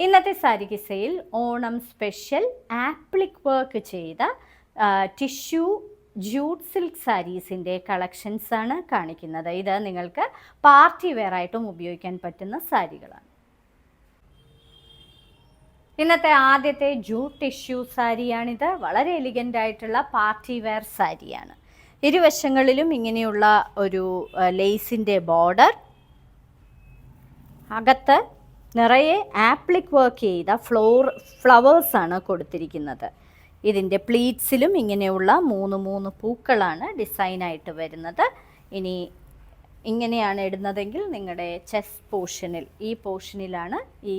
ഇന്നത്തെ സാരി കിസയിൽ Onam special applique work ചെയ്ത ടിഷ്യൂ ജൂട്ട് സിൽക്ക് സാരീസിൻ്റെ കളക്ഷൻസ് ആണ് കാണിക്കുന്നത്. ഇത് നിങ്ങൾക്ക് പാർട്ടി വെയർ ആയിട്ടും ഉപയോഗിക്കാൻ പറ്റുന്ന സാരികളാണ്. ഇന്നത്തെ ആദ്യത്തെ ജൂട്ട് ടിഷ്യൂ സാരിയാണിത്. വളരെ എലിഗൻ്റ് ആയിട്ടുള്ള പാർട്ടി വെയർ സാരിയാണ്. ഇരുവശങ്ങളിലും ഇങ്ങനെയുള്ള ഒരു ലേസിൻ്റെ ബോർഡർ, അകത്ത് നിറയെ ആപ്ലിക് വർക്ക് ചെയ്ത ഫ്ലവേഴ്സാണ് കൊടുത്തിരിക്കുന്നത്. ഇതിൻ്റെ പ്ലീറ്റ്സിലും ഇങ്ങനെയുള്ള മൂന്ന് പൂക്കളാണ് ഡിസൈനായിട്ട് വരുന്നത്. ഇനി ഇങ്ങനെയാണ് ഇടുന്നതെങ്കിൽ നിങ്ങളുടെ ചെസ്റ്റ് പോർഷനിൽ, ഈ പോർഷനിലാണ് ഈ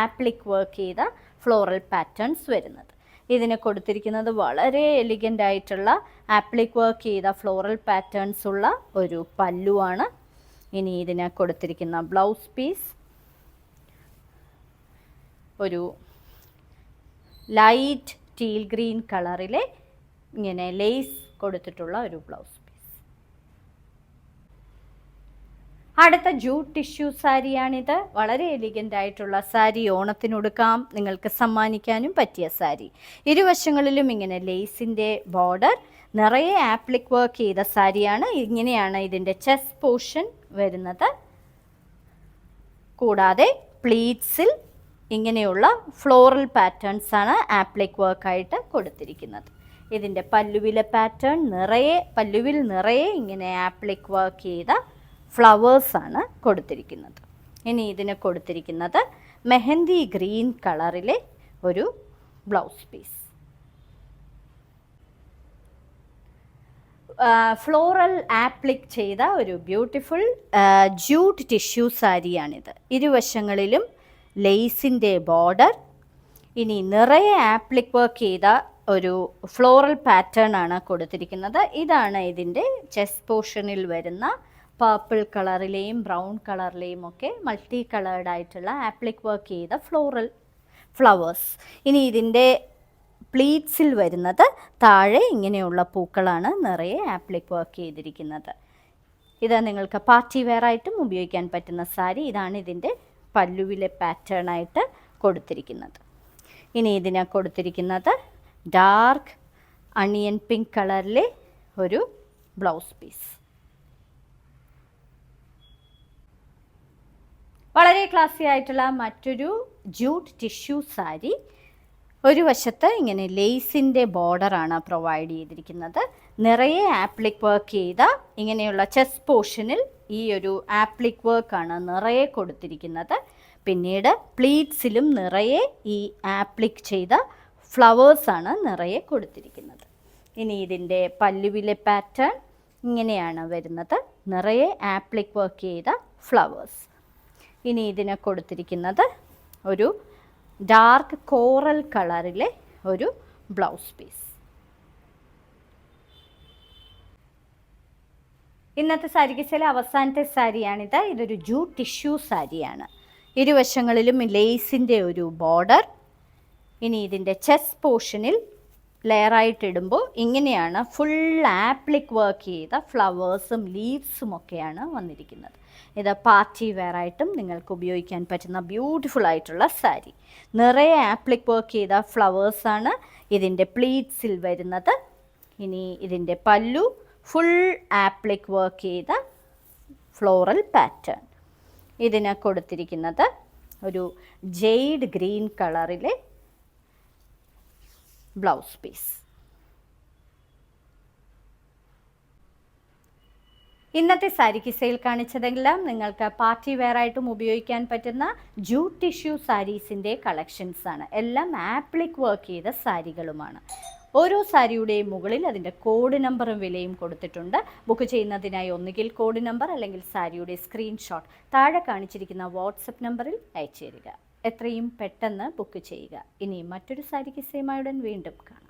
ആപ്ലിക് വർക്ക് ചെയ്ത ഫ്ലോറൽ പാറ്റേൺസ് വരുന്നത്. ഇതിന് കൊടുത്തിരിക്കുന്നത് വളരെ എലിഗൻ്റ് ആയിട്ടുള്ള ആപ്ലിക് വർക്ക് ചെയ്ത ഫ്ലോറൽ പാറ്റേൺസ് ഉള്ള ഒരു പല്ലുവാണ്. ഇനി ഇതിന് കൊടുത്തിരിക്കുന്ന ബ്ലൗസ് പീസ് ഒരു ലൈറ്റ് ടീൽ ഗ്രീൻ കളറിലെ ഇങ്ങനെ ലേസ് കൊടുത്തിട്ടുള്ള ഒരു ബ്ലൗസ് പീസ്. അടുത്ത ജൂട്ട് ടിഷ്യൂ സാരിയാണിത്. വളരെ എലിഗൻ്റ് ആയിട്ടുള്ള സാരി, ഓണത്തിനൊടുക്കാം, നിങ്ങൾക്ക് സമ്മാനിക്കാനും പറ്റിയ സാരി. ഇരുവശങ്ങളിലും ഇങ്ങനെ ലേസിൻ്റെ ബോർഡർ, നിറയെ ആപ്ലിക് വർക്ക് ചെയ്ത സാരിയാണ്. ഇങ്ങനെയാണ് ഇതിൻ്റെ ചെസ്റ്റ് പോർഷൻ വരുന്നത്. കൂടാതെ പ്ലീറ്റ്സിൽ ഇങ്ങനെയുള്ള ഫ്ലോറൽ പാറ്റേൺസ് ആണ് ആപ്ലിക് വർക്കായിട്ട് കൊടുത്തിരിക്കുന്നത്. ഇതിൻ്റെ പല്ലുവിലെ പാറ്റേൺ പല്ലുവിൽ നിറയെ ഇങ്ങനെ ആപ്ലിക് വർക്ക് ചെയ്ത ഫ്ലവേഴ്സാണ് കൊടുത്തിരിക്കുന്നത്. ഇനി ഇതിന് കൊടുത്തിരിക്കുന്നത് മെഹന്തി ഗ്രീൻ കളറിലെ ഒരു ബ്ലൗസ് പീസ്. ഫ്ലോറൽ ആപ്ലിക് ചെയ്ത ഒരു ബ്യൂട്ടിഫുൾ ജൂട്ട് ടിഷ്യൂ സാരിയാണിത്. ഇരുവശങ്ങളിലും ലേസിൻ്റെ ബോർഡർ, ഇനി നിറയെ ആപ്ലിക് വർക്ക് ചെയ്ത ഒരു ഫ്ലോറൽ പാറ്റേൺ ആണ് കൊടുത്തിരിക്കുന്നത്. ഇതാണ് ഇതിൻ്റെ ചെസ്റ്റ് പോർഷനിൽ വരുന്ന പർപ്പിൾ കളറിലെയും ബ്രൗൺ കളറിലെയും ഒക്കെ മൾട്ടി കളേർഡ് ആയിട്ടുള്ള ആപ്ലിക് വർക്ക് ചെയ്ത ഫ്ലവേഴ്സ്. ഇനി ഇതിൻ്റെ പ്ലീറ്റ്സിൽ വരുന്നത് താഴെ ഇങ്ങനെയുള്ള പൂക്കളാണ് നിറയെ ആപ്ലിക് വർക്ക് ചെയ്തിരിക്കുന്നത്. ഇത് നിങ്ങൾക്ക് പാർട്ടി വെയർ ആയിട്ടും ഉപയോഗിക്കാൻ പറ്റുന്ന സാരി. ഇതാണ് ഇതിൻ്റെ പല്ലുവിലെ പാറ്റേൺ ആയിട്ട് കൊടുത്തിരിക്കുന്നത്. ഇനി ഇതിന് കൊടുത്തിരിക്കുന്നത് ഡാർക്ക് അണിയൻ പിങ്ക് കളറിലെ ഒരു ബ്ലൗസ് പീസ്. വളരെ ക്ലാസി ആയിട്ടുള്ള മറ്റൊരു ജൂട്ട് ടിഷ്യൂ സാരി. ഒരു വശത്ത് ഇങ്ങനെ ലേസിൻ്റെ ബോർഡറാണ് പ്രൊവൈഡ് ചെയ്തിരിക്കുന്നത്. നിറയെ ആപ്ലിക് വർക്ക് ചെയ്ത ഇങ്ങനെയുള്ള ചെസ്റ്റ് പോർഷനിൽ ഈ ഒരു ആപ്ലിക് വർക്കാണ് നിറയെ കൊടുത്തിരിക്കുന്നത്. പിന്നീട് പ്ലീറ്റ്സിലും നിറയെ ഈ ആപ്ലിക് ചെയ്ത ഫ്ലവേഴ്സാണ് നിറയെ കൊടുത്തിരിക്കുന്നത്. ഇനി ഇതിൻ്റെ പല്ലുവിലെ പാറ്റേൺ ഇങ്ങനെയാണ് വരുന്നത്, നിറയെ ആപ്ലിക് വർക്ക് ചെയ്ത ഫ്ലവേഴ്സ്. ഇനി ഇതിന് കൊടുത്തിരിക്കുന്നത് ഒരു ഡാർക്ക് കോറൽ കളറിലെ ഒരു ബ്ലൗസ് പീസ്. ഇന്നത്തെ സാരി കിസയിലെ അവസാനത്തെ സാരിയാണിത്. ഇതൊരു ജൂട്ട് ടിഷ്യൂ സാരിയാണ്. ഇരുവശങ്ങളിലും ലേസിൻ്റെ ഒരു ബോർഡർ. ഇനി ഇതിൻ്റെ ചെസ്റ്റ് പോർഷനിൽ ലെയറായിട്ടിടുമ്പോൾ ഇങ്ങനെയാണ് ഫുൾ ആപ്ലിക് വർക്ക് ചെയ്ത ഫ്ലവേഴ്സും ലീവ്സും ഒക്കെയാണ് വന്നിരിക്കുന്നത്. ഇത് പാർട്ടി വെയർ ആയിട്ടും നിങ്ങൾക്ക് ഉപയോഗിക്കാൻ പറ്റുന്ന ബ്യൂട്ടിഫുൾ ആയിട്ടുള്ള സാരി. നിറയെ ആപ്ലിക് വർക്ക് ചെയ്ത ഫ്ലവേഴ്സാണ് ഇതിൻ്റെ പ്ലീറ്റ്സിൽ വരുന്നത്. ഇനി ഇതിൻ്റെ പല്ലു ഫുൾ ആപ്ലിക് വർക്ക് ചെയ്ത ഫ്ലോറൽ പാറ്റേൺ. ഇതിന് കൊടുത്തിരിക്കുന്നത് ഒരു ജെയ്ഡ് ഗ്രീൻ കളറിലെ ബ്ലൗസ് പീസ്. ഇന്നത്തെ സാരി കിസയിൽ കാണിച്ചതെല്ലാം നിങ്ങൾക്ക് പാർട്ടി വെയർ ആയിട്ടും ഉപയോഗിക്കാൻ പറ്റുന്ന ജൂട്ട് ടിഷ്യൂ സാരീസിൻ്റെ കളക്ഷൻസ് ആണ്. എല്ലാം ആപ്ലിക് വർക്ക് ചെയ്ത സാരികളുമാണ്. ഓരോ സാരിയുടെയും മുകളിൽ അതിൻ്റെ കോഡ് നമ്പറും വിലയും കൊടുത്തിട്ടുണ്ട്. ബുക്ക് ചെയ്യുന്നതിനായി ഒന്നുകിൽ കോഡ് നമ്പർ അല്ലെങ്കിൽ സാരിയുടെ സ്ക്രീൻഷോട്ട് താഴെ കാണിച്ചിരിക്കുന്ന വാട്സപ്പ് നമ്പറിൽ അയച്ചു തരിക. എത്രയും പെട്ടെന്ന് ബുക്ക് ചെയ്യുക. ഇനി മറ്റൊരു സാരി കിസയുമായി ഉടൻ വീണ്ടും കാണാം.